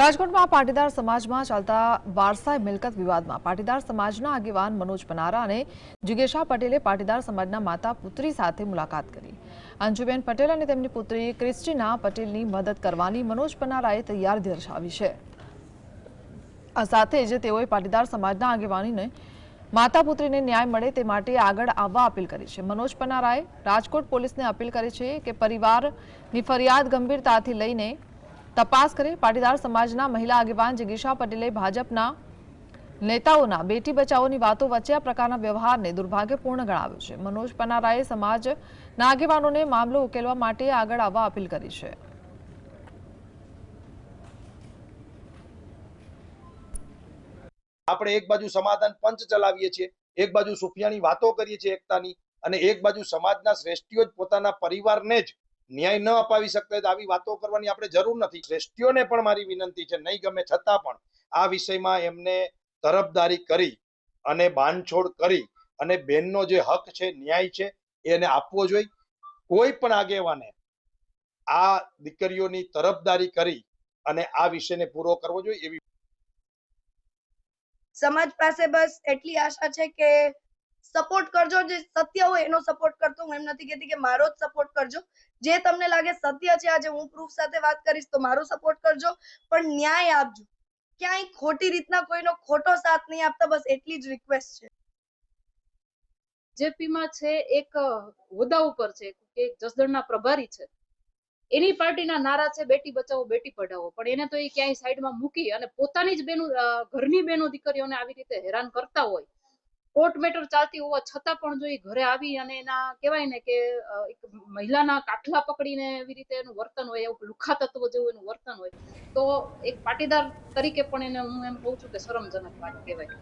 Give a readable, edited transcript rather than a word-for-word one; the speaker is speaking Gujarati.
રાજકોટમાં પાટીદાર સમાજમાં ચાલતા વારસાઈ મિલકત વિવાદમાં પાટીદાર સમાજના આગેવાન મનોજ પનારા અને જિગેશા પટેલે પાટીદાર સમાજના માતા પુત્રી સાથે મુલાકાત કરી। અંજુબેન પટેલ અને તેમની પુત્રી ક્રિસ્ટીના પટેલની મદદ કરવાની મનોજ પનારાએ તૈયારી દર્શાવી છે। આ સાથે જ તેઓએ પાટીદાર સમાજના આગેવાનીને માતા પુત્રીને ન્યાય મળે તે માટે આગળ આવવા અપીલ કરી છે। મનોજ પનારાએ રાજકોટ પોલીસને અપીલ કરી છે કે પરિવારની ફરિયાદ ગંભીરતાથી લઈને तपास करे। पाटीदार समाजना महिला आगेवान जिगीशा पटेले भाजपना नेताओना बेटी बचाओनी वातो वच्चे आ प्रकारना व्यवहारने दुर्भाग्यपूर्ण गणाव्यो छे। मनोज पनाराए समाजना आगेवानोने मामलो उकेलवा माटे आगळ आववा अपील करी छे। આપણે એક બાજુ સમાધાન પંચ ચલાવીએ છીએ, એક બાજુ સુફિયાની વાતો કરીએ છીએ એકતાની, અને એક બાજુ સમાજના શ્રેષ્ઠીઓ જ પોતાના પરિવારને જ ન્યાય ન અપાવી શકતા હોય તો આવી વાતો કરવાની આપણે જરૂર નથી। શ્રેષ્ઠીઓને પણ મારી વિનંતી છે, નહીં ગમે છતાં પણ આ વિષયમાં એમને તરફદારી કરી અને બાંધછોડ કરી અને બેનનો જે હક છે, ન્યાય છે, એને આપવો જોઈએ। કોઈ પણ આગેવાને આ દીકરીઓની તરફદારી કરી અને આ વિષયને પૂરો કરવો જોઈએ એવી સમાજ પાસે બસ એટલી આશા છે કે સપોર્ટ કરજો। જે સત્ય હોય એનો સપોર્ટ કરતો હું એમ નથી કહેતી કે મારો જ સપોર્ટ કરજો। જે તમને લાગે સત્ય છે, આજે હું પ્રૂફ સાથે વાત કરીશ તો મારો સપોર્ટ કરજો, પણ ન્યાય આપજો। ક્યાંય ખોટી રીતના કોઈનો ખોટો સાથ નહીં આપતા, બસ એટલી જ રિક્વેસ્ટ છે। જેપીમાં છે એક હોદ્દા ઉપર છે કે જસદણના પ્રભારી છે, એની પાર્ટીના નારા છે બેટી બચાવો બેટી પઢાવો, પણ એને તો એ ક્યાંય સાઈડમાં મૂકી અને પોતાની જ બેનો ઘરની બેનો દીકરીઓને આવી રીતે હેરાન કરતા હોય। કોર્ટ મેટર ચાલતી હોવા છતાં પણ જો એ ઘરે આવી અને એના કહેવાય ને કે એક મહિલાના કાઠલા પકડીને એવી રીતે એનું વર્તન હોય, એવું લુખા તત્વ જેવું એનું વર્તન હોય, તો એક પાટીદાર તરીકે પણ એને હું એમ કહું છું કે શરમજનક વાત કહેવાય।